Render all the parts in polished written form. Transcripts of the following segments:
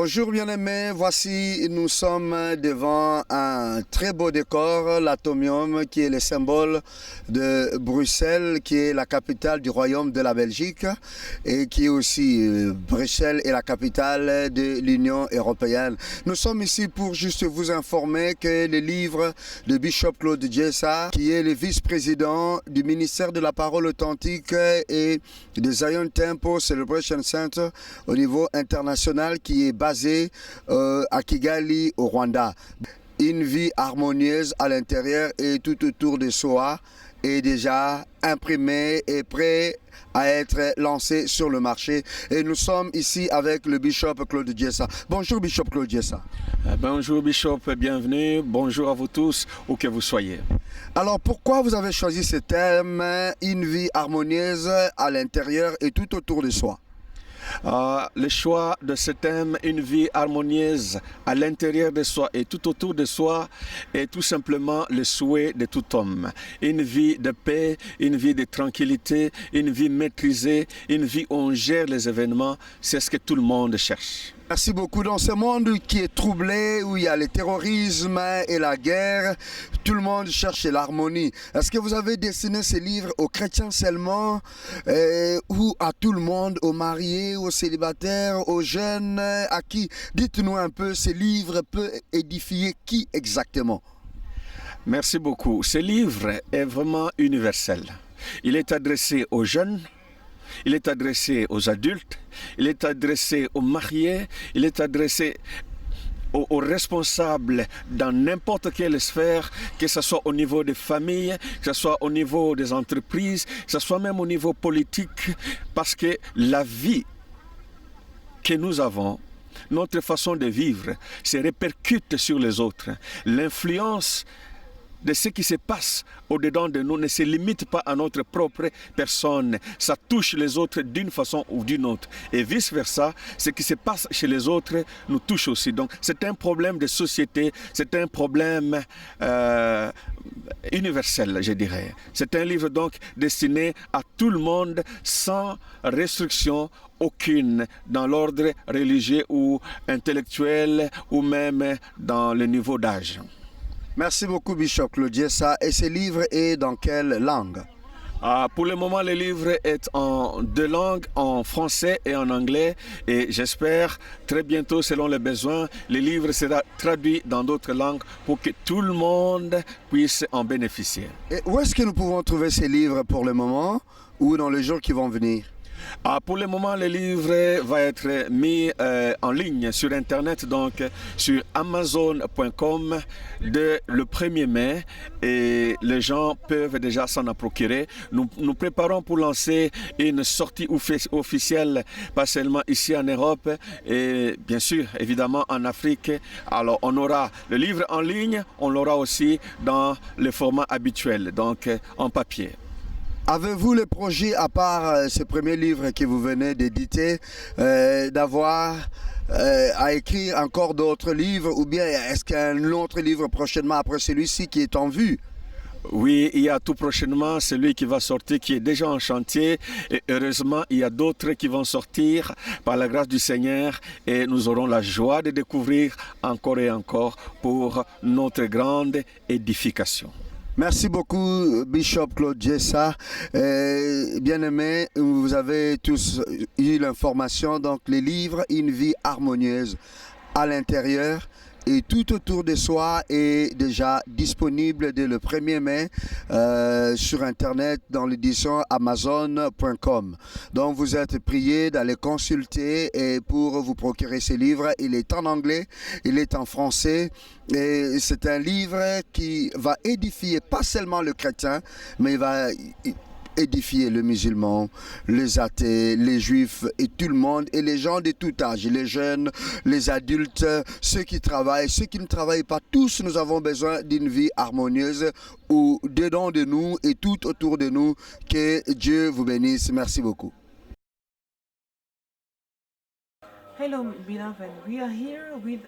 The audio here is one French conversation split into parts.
Bonjour bien-aimés, voici nous sommes devant un très beau décor, l'Atomium qui est le symbole de Bruxelles, qui est la capitale du royaume de la Belgique et qui est aussi Bruxelles est la capitale de l'Union européenne. Nous sommes ici pour juste vous informer que le livre de Bishop Claude Jessa, qui est le vice-président du ministère de la parole authentique et de Zion Temple Celebration Center au niveau international, qui est basé à Kigali au Rwanda. Une vie harmonieuse à l'intérieur et tout autour de soi est déjà imprimé et prêt à être lancé sur le marché. Et nous sommes ici avec le Bishop Claude Jessa. Bonjour Bishop Claude Jessa. Bonjour Bishop, bienvenue. Bonjour à vous tous, où que vous soyez. Alors pourquoi vous avez choisi ce thème, une vie harmonieuse à l'intérieur et tout autour de soi? Le choix de ce thème, une vie harmonieuse à l'intérieur de soi et tout autour de soi, est tout simplement le souhait de tout homme. Une vie de paix, une vie de tranquillité, une vie maîtrisée, une vie où on gère les événements, c'est ce que tout le monde cherche. Merci beaucoup. Dans ce monde qui est troublé, où il y a le terrorisme et la guerre, tout le monde cherche l'harmonie. Est-ce que vous avez destiné ce livre aux chrétiens seulement ou à tout le monde, aux mariés, aux célibataires, aux jeunes, à qui? Dites-nous un peu, ce livre peut édifier qui exactement? Merci beaucoup. Ce livre est vraiment universel. Il est adressé aux jeunes, il est adressé aux adultes, il est adressé aux mariés, il est adressé aux responsables dans n'importe quelle sphère, que ce soit au niveau des familles, que ce soit au niveau des entreprises, que ce soit même au niveau politique, parce que la vie que nous avons, notre façon de vivre, se répercute sur les autres. L'influence de ce qui se passe au-dedans de nous ne se limite pas à notre propre personne. Ça touche les autres d'une façon ou d'une autre. Et vice-versa, ce qui se passe chez les autres nous touche aussi. Donc c'est un problème de société, c'est un problème universel, je dirais. C'est un livre donc destiné à tout le monde sans restriction aucune dans l'ordre religieux ou intellectuel ou même dans le niveau d'âge. Merci beaucoup Bishop Claude Jessa. Et ce livre est dans quelle langue? Pour le moment, le livre est en deux langues, en français et en anglais. Et j'espère très bientôt, selon les besoins, le livre sera traduit dans d'autres langues pour que tout le monde puisse en bénéficier. Et où est-ce que nous pouvons trouver ces livres pour le moment ou dans les jours qui vont venir? Pour le moment, le livre va être mis en ligne sur Internet, donc sur Amazon.com le 1er mai, et les gens peuvent déjà s'en procurer. Nous préparons pour lancer une sortie officielle, pas seulement ici en Europe, et bien sûr, évidemment, en Afrique. Alors, on aura le livre en ligne, on l'aura aussi dans le format habituel, donc en papier. Avez-vous le projet, à part ce premier livre que vous venez d'éditer, d'avoir à écrire encore d'autres livres, ou bien est-ce qu'il y a un autre livre prochainement après celui-ci qui est en vue? Oui, il y a tout prochainement celui qui va sortir, qui est déjà en chantier, et heureusement il y a d'autres qui vont sortir par la grâce du Seigneur, et nous aurons la joie de découvrir encore et encore pour notre grande édification. Merci beaucoup, Bishop Claude Jessa. Bien-aimés, vous avez tous eu l'information. Donc, les livres, une vie harmonieuse à l'intérieur et tout autour de soi est déjà disponible dès le 1er mai sur Internet dans l'édition Amazon.com. Donc vous êtes priés d'aller consulter et pour vous procurer ces livres. Il est en anglais, il est en français et c'est un livre qui va édifier pas seulement le chrétien, mais il va édifier le musulman, les athées, les juifs et tout le monde et les gens de tout âge, les jeunes, les adultes, ceux qui travaillent, ceux qui ne travaillent pas, tous nous avons besoin d'une vie harmonieuse où dedans de nous et tout autour de nous. Que Dieu vous bénisse. Merci beaucoup. Hello, beloved. We are here with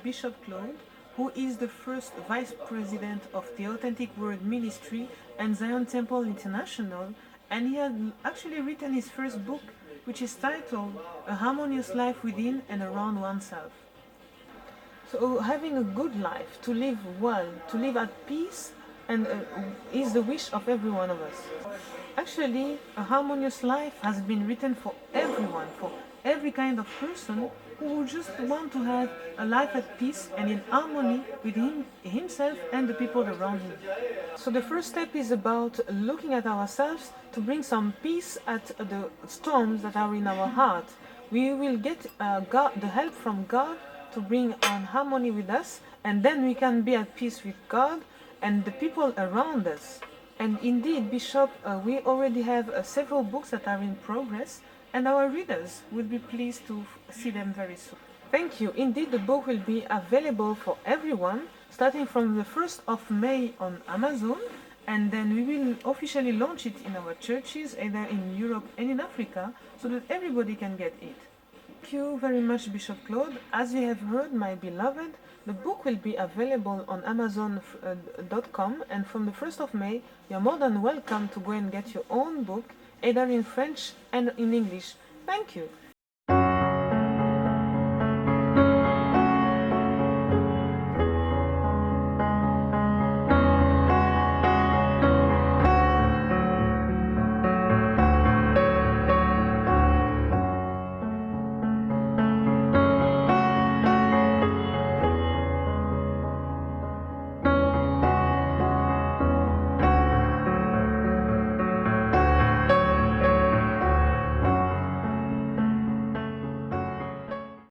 Bishop Claude, who is the first Vice President of the Authentic Word Ministry and Zion Temple International, and he had actually written his first book, which is titled A Harmonious Life Within and Around Oneself. So having a good life, to live well, to live at peace, and is the wish of every one of us. Actually, a harmonious life has been written for everyone, for every kind of person who just want to have a life at peace and in harmony with himself and the people around him. So the first step is about looking at ourselves to bring some peace at the storms that are in our heart. We will get the help from God to bring on harmony with us, and then we can be at peace with God and the people around us. And indeed, Bishop, we already have several books that are in progress, and our readers will be pleased to see them very soon. Thank you. Indeed, the book will be available for everyone, starting from the 1st of May on Amazon, and then we will officially launch it in our churches, either in Europe and in Africa, so that everybody can get it. Thank you very much, Bishop Claude. As you have heard, my beloved, the book will be available on Amazon.com, and from the 1st of May, you're more than welcome to go and get your own book, either in French and in English. Thank you.